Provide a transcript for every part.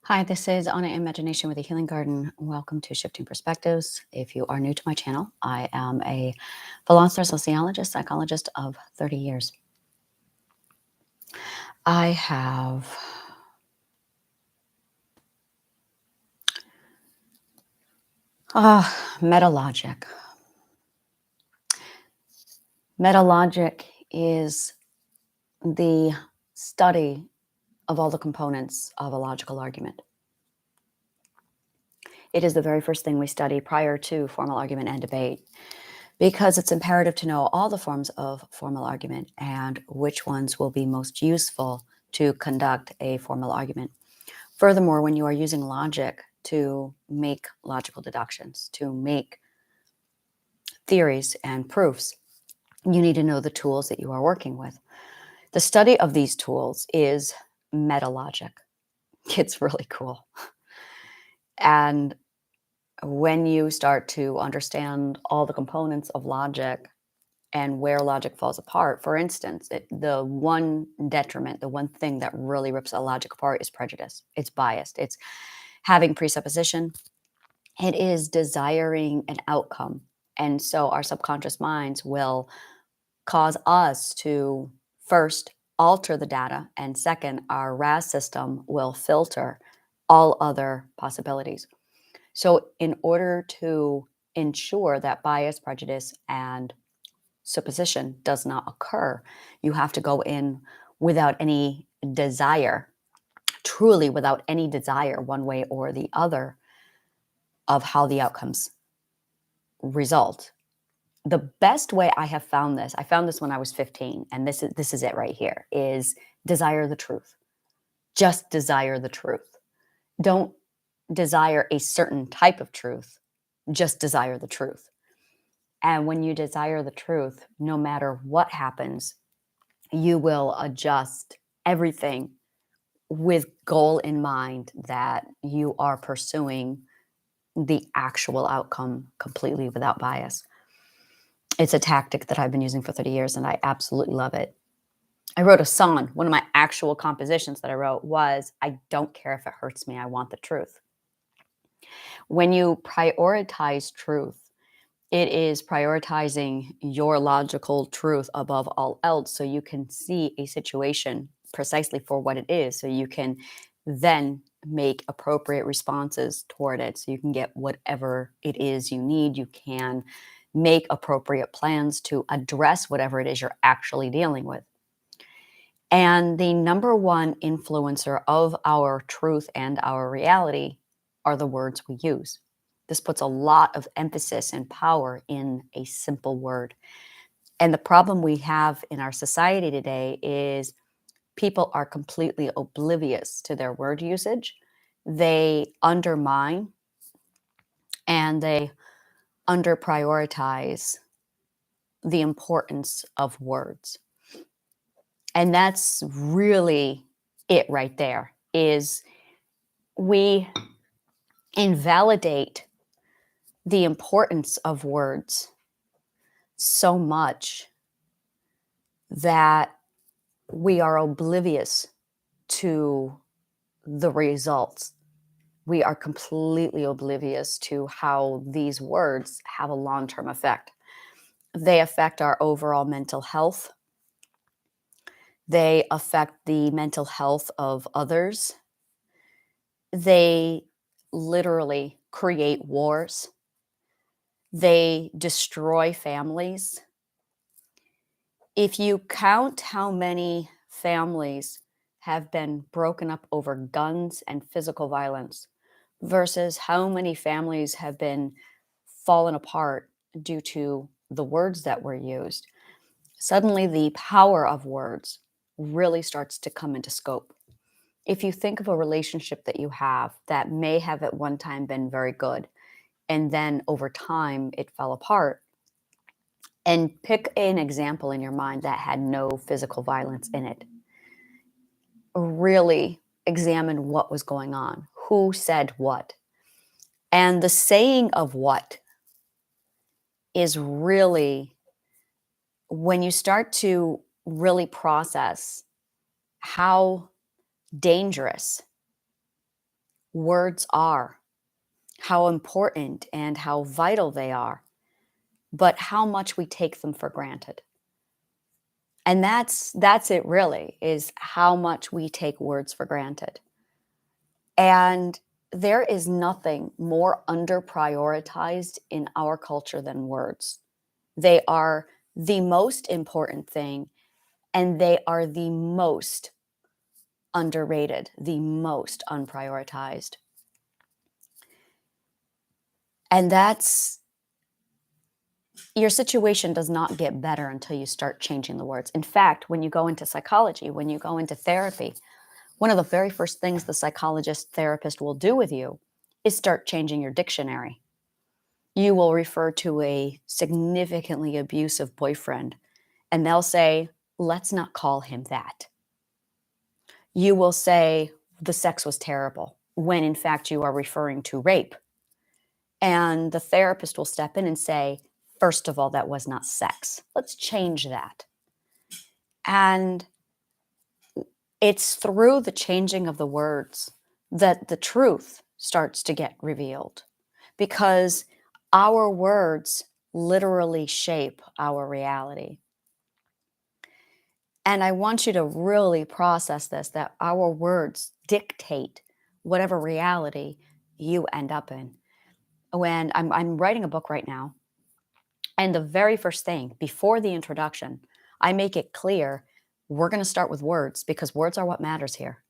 Hi, this is Anna Imagination with a Healing Garden. Welcome to Shifting Perspectives. If you are new to my channel, I am a philosopher, sociologist, psychologist of 30 years. I have Metalogic. Metalogic is the study of all the components of a logical argument. It is the very first thing we study prior to formal argument and debate, because it's imperative to know all the forms of formal argument and which ones will be most useful to conduct a formal argument. Furthermore, when you are using logic to make logical deductions, to make theories and proofs, you need to know the tools that you are working with. The study of these tools is metalogic. It's really cool. And when you start to understand all the components of logic and where logic falls apart, for instance, the one detriment, the one thing that really rips a logic apart is prejudice. It's biased. It's having presupposition. It is desiring an outcome. And so our subconscious minds will cause us to first alter the data, and second, our RAS system will filter all other possibilities. So in order to ensure that bias, prejudice, and supposition does not occur, you have to go in without any desire, truly without any desire, one way or the other, of how the outcomes result. The best way I have found this, I found this when I was 15, and this is it right here, is desire the truth. Just desire the truth. Don't desire a certain type of truth. Just desire the truth. And when you desire the truth, no matter what happens, you will adjust everything with goal in mind that you are pursuing the actual outcome completely without bias. It's a tactic that I've been using for 30 years and I absolutely love it. I wrote a song. One of my actual compositions that I wrote was, I don't care if it hurts me, I want the truth. When you prioritize truth, it is prioritizing your logical truth above all else, so you can see a situation precisely for what it is, so you can then make appropriate responses toward it, so you can get whatever it is you need. You can make appropriate plans to address whatever it is you're actually dealing with. And the number one influencer of our truth and our reality are the words we use. This puts a lot of emphasis and power in a simple word. And the problem we have in our society today is people are completely oblivious to their word usage. They undermine and they under prioritize the importance of words. And that's really it right there, is we invalidate the importance of words so much that we are oblivious to the results. We are completely oblivious to how these words have a long-term effect. They affect our overall mental health. They affect the mental health of others. They literally create wars. They destroy families. If you count how many families have been broken up over guns and physical violence versus how many families have been fallen apart due to the words that were used, suddenly the power of words really starts to come into scope. If you think of a relationship that you have that may have at one time been very good, and then over time it fell apart, and pick an example in your mind that had no physical violence in it. Really examine what was going on, who said what. And the saying of what is really, when you start to really process how dangerous words are, how important and how vital they are, but how much we take them for granted. And that's it really, is how much we take words for granted. And there is nothing more under prioritized in our culture than words. They are the most important thing, and they are the most underrated, the most unprioritized. And that's your situation does not get better until you start changing the words. In fact, when you go into psychology, when you go into therapy, one of the very first things the psychologist therapist will do with you is start changing your dictionary. You will refer to a significantly abusive boyfriend, and they'll say, let's not call him that. You will say, the sex was terrible, when in fact you are referring to rape. And the therapist will step in and say, first of all, that was not sex. Let's change that. And it's through the changing of the words that the truth starts to get revealed, because our words literally shape our reality. And I want you to really process this, that our words dictate whatever reality you end up in. When I'm writing a book right now, and the very first thing before the introduction, I make it clear we're going to start with words, because words are what matters here.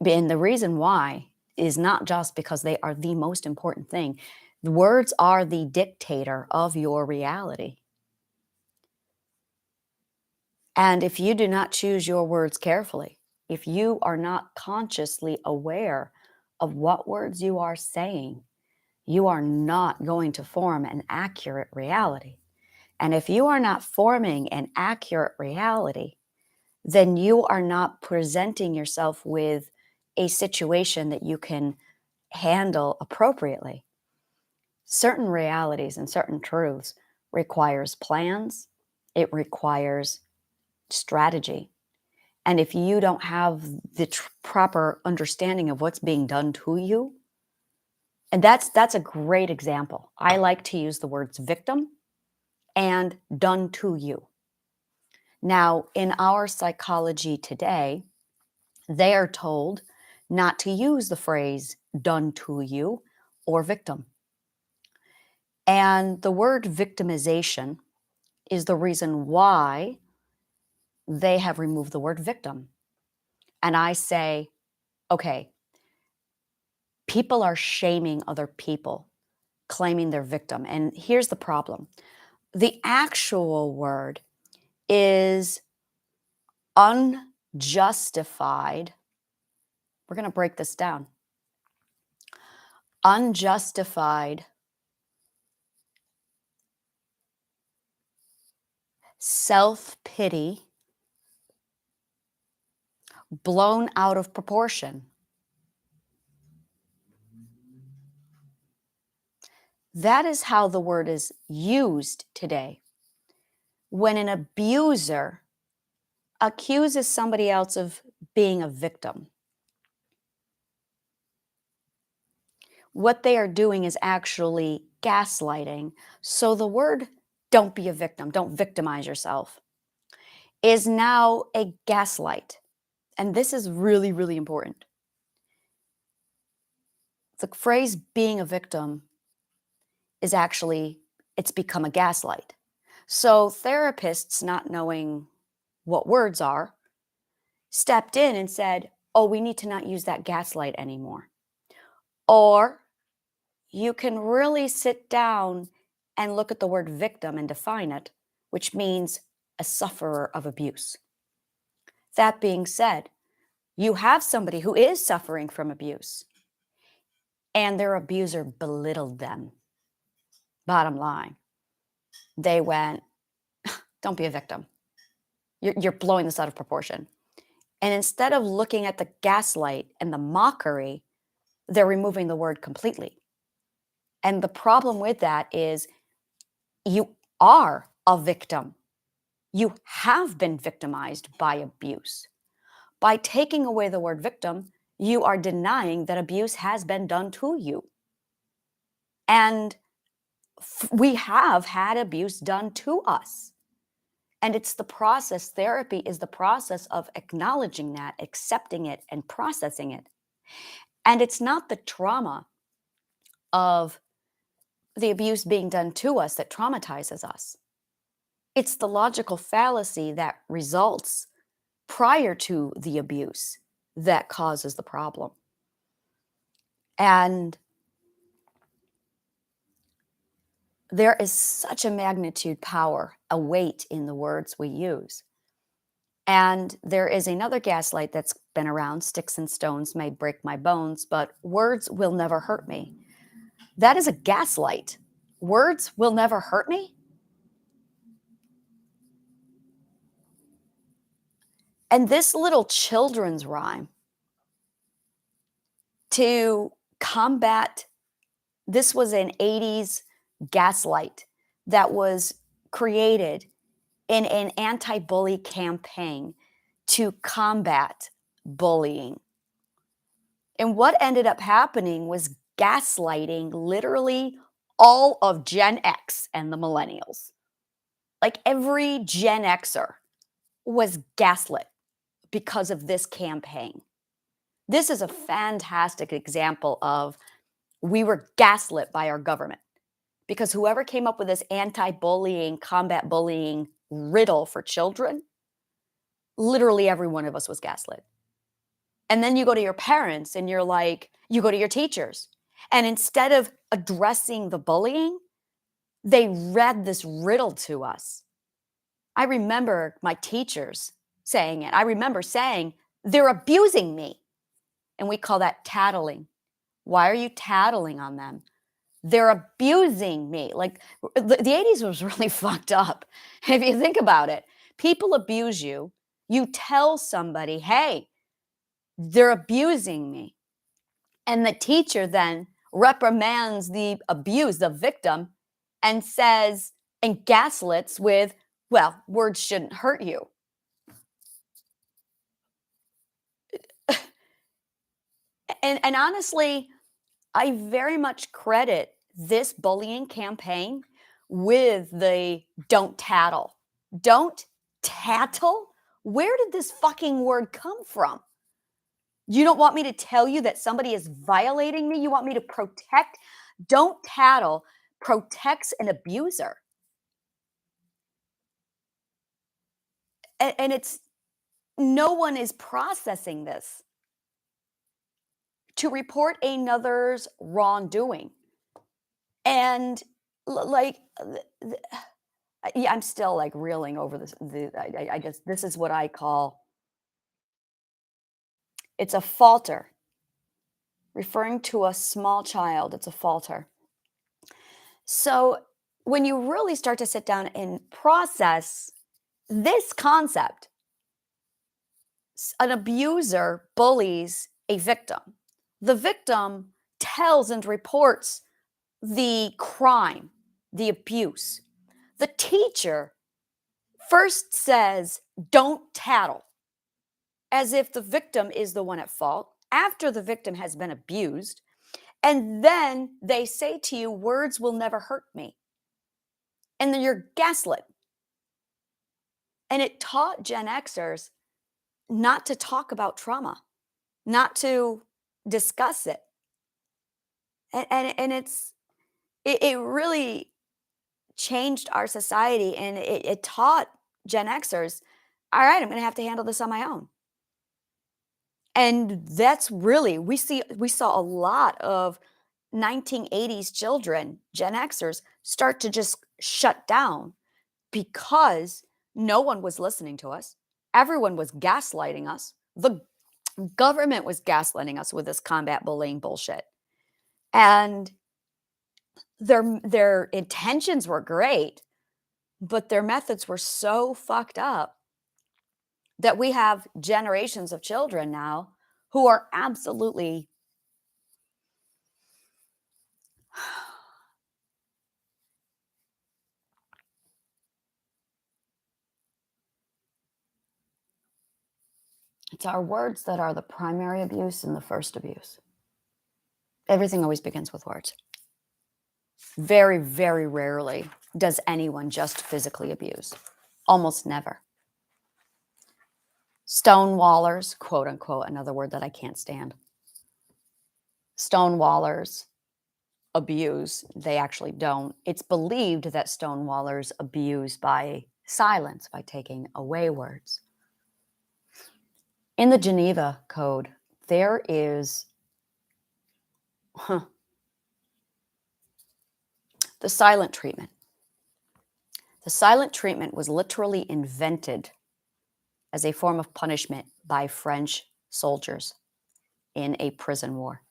And the reason why is not just because they are the most important thing. The words are the dictator of your reality. And if you do not choose your words carefully, if you are not consciously aware of what words you are saying, you are not going to form an accurate reality. And if you are not forming an accurate reality, then you are not presenting yourself with a situation that you can handle appropriately. Certain realities and certain truths requires plans. It requires strategy. And if you don't have the proper understanding of what's being done to you, and that's a great example. I like to use the words victim and done to you. Now, in our psychology today, they are told not to use the phrase done to you or victim. And the word victimization is the reason why they have removed the word victim. And I say, okay, people are shaming other people, claiming they're victim. And here's the problem. The actual word is unjustified. We're going to break this down. Unjustified self-pity blown out of proportion. That is how the word is used today. When an abuser accuses somebody else of being a victim, what they are doing is actually gaslighting. So the word don't be a victim, don't victimize yourself, is now a gaslight. And this is really, really important. The phrase being a victim is actually, it's become a gaslight. So therapists, not knowing what words are, stepped in and said, oh, we need to not use that gaslight anymore. Or you can really sit down and look at the word victim and define it, which means a sufferer of abuse. That being said, you have somebody who is suffering from abuse, and their abuser belittled them. Bottom line, they went, don't be a victim. You're blowing this out of proportion. And instead of looking at the gaslight and the mockery, they're removing the word completely. And the problem with that is you are a victim. You have been victimized by abuse. By taking away the word victim, You are denying that abuse has been done to you. And we have had abuse done to us. And it's the process. Therapy is the process of acknowledging that, accepting it, and processing it. And it's not the trauma of the abuse being done to us that traumatizes us. It's the logical fallacy that results prior to the abuse that causes the problem. And there is such a magnitude power, a weight in the words we use. And there is another gaslight that's been around: sticks and stones may break my bones, but words will never hurt me. That is a gaslight. Words will never hurt me. And this little children's rhyme to combat this was an 80s gaslight that was created in an anti-bully campaign to combat bullying. And what ended up happening was gaslighting literally all of Gen X and the millennials. Like every Gen Xer was gaslit because of this campaign. This is a fantastic example of we were gaslit by our government because whoever came up with this anti-bullying, combat bullying riddle for children, literally every one of us was gaslit. And then you go to your parents and you're like, you go to your teachers. And instead of addressing the bullying, they read this riddle to us. I remember my teachers saying it. I remember saying, they're abusing me. And we call that tattling. Why are you tattling on them? They're abusing me. Like the 80s was really fucked up. If you think about it, people abuse you. You tell somebody, hey, they're abusing me. And the teacher then reprimands the abused, the victim, and says, and gaslits with, well, words shouldn't hurt you. And honestly, I very much credit this bullying campaign with the don't tattle. Don't tattle? Where did this fucking word come from? You don't want me to tell you that somebody is violating me? You want me to protect? Don't tattle protects an abuser. And it's no one is processing this to report another's wrongdoing. And like, yeah, I'm still like reeling over this. I just, this is what I call it's a falter. Referring to a small child, it's a falter. So when you really start to sit down and process this concept, an abuser bullies a victim. The victim tells and reports the crime, the abuse. The teacher first says, don't tattle, as if the victim is the one at fault after the victim has been abused. And then they say to you, words will never hurt me. And then you're gaslit. And it taught Gen Xers not to talk about trauma, not to discuss it. And it really changed our society, and it taught Gen Xers, all right, I'm going to have to handle this on my own. And that's really we saw a lot of 1980s children, Gen Xers, start to just shut down because no one was listening to us. Everyone was gaslighting us. The government was gaslighting us with this combat bullying bullshit. And their intentions were great, but their methods were so fucked up that we have generations of children now who are absolutely It's our words that are the primary abuse and the first abuse. Everything always begins with words. Very, very rarely does anyone just physically abuse. Almost never. Stonewallers, quote unquote, another word that I can't stand. Stonewallers abuse. They actually don't. It's believed that stonewallers abuse by silence, by taking away words. In the Geneva Code, there is the silent treatment. The silent treatment was literally invented as a form of punishment by French soldiers in a prison war,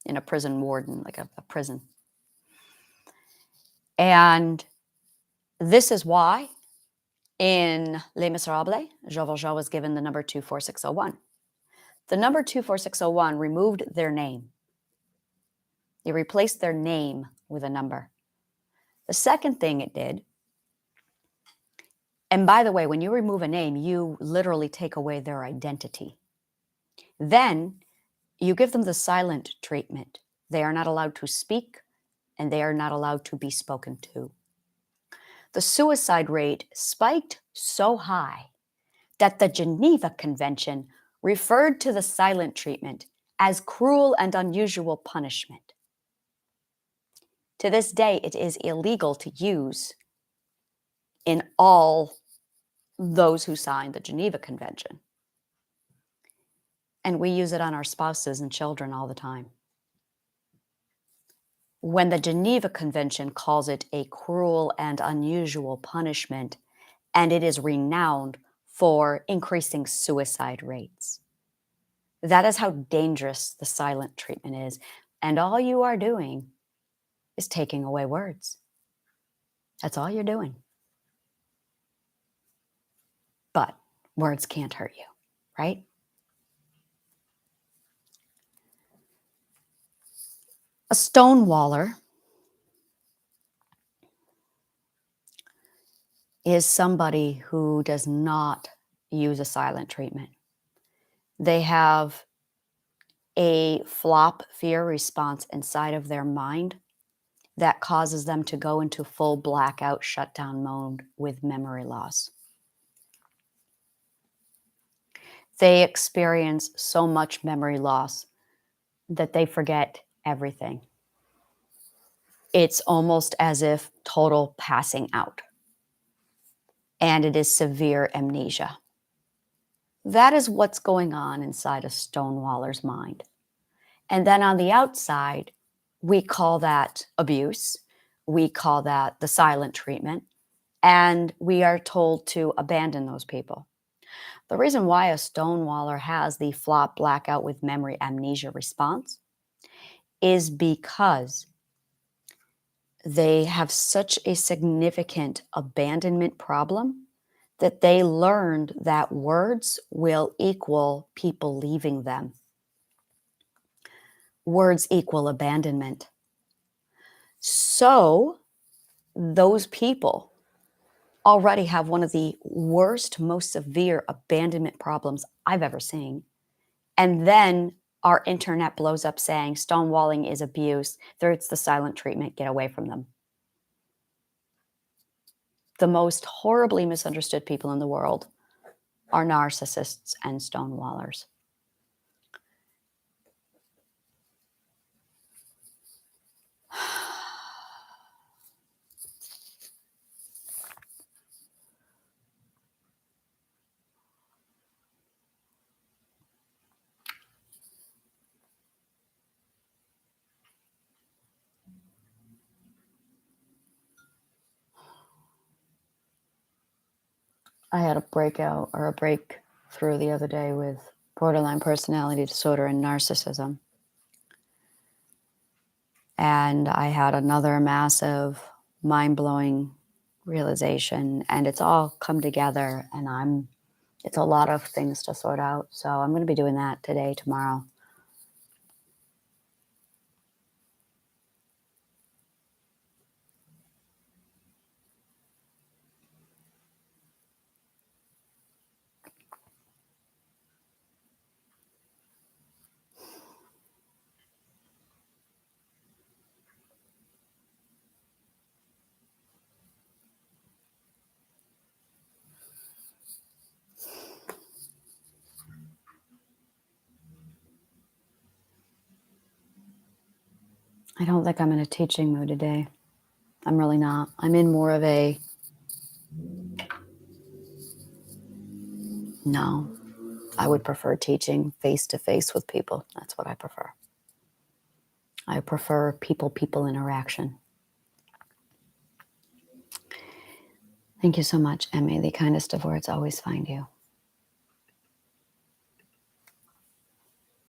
in a prison warden, like a prison. And this is why in Les Miserables, Jean Valjean was given the number 24601. The number 24601 removed their name. It replaced their name with a number. The second thing it did, and by the way, when you remove a name, you literally take away their identity. Then you give them the silent treatment. They are not allowed to speak, and they are not allowed to be spoken to. The suicide rate spiked so high that the Geneva Convention referred to the silent treatment as cruel and unusual punishment. To this day, it is illegal to use in all those who signed the Geneva Convention. And we use it on our spouses and children all the time. When the Geneva Convention calls it a cruel and unusual punishment, and it is renowned for increasing suicide rates. That is how dangerous the silent treatment is. And all you are doing is taking away words. That's all you're doing. But words can't hurt you, right? A stonewaller is somebody who does not use a silent treatment. They have a flop fear response inside of their mind that causes them to go into full blackout shutdown mode with memory loss. They experience so much memory loss that they forget everything. It's almost as if total passing out. And it is severe amnesia. That is what's going on inside a stonewaller's mind. And then on the outside, we call that abuse. We call that the silent treatment. And we are told to abandon those people. The reason why a stonewaller has the flop blackout with memory amnesia response is because they have such a significant abandonment problem that they learned that words will equal people leaving them. Words equal abandonment. So those people already have one of the worst, most severe abandonment problems I've ever seen. And then our internet blows up saying stonewalling is abuse. It's the silent treatment. Get away from them. The most horribly misunderstood people in the world are narcissists and stonewallers. I had a breakthrough the other day with borderline personality disorder and narcissism. And I had another massive, mind-blowing realization, and it's all come together, and it's a lot of things to sort out. So I'm going to be doing that today, tomorrow. I don't think I'm in a teaching mood today. I'm really not. I'm in more of a, no, I would prefer teaching face to face with people. That's what I prefer. I prefer people interaction. Thank you so much, and may the kindest of words always find you.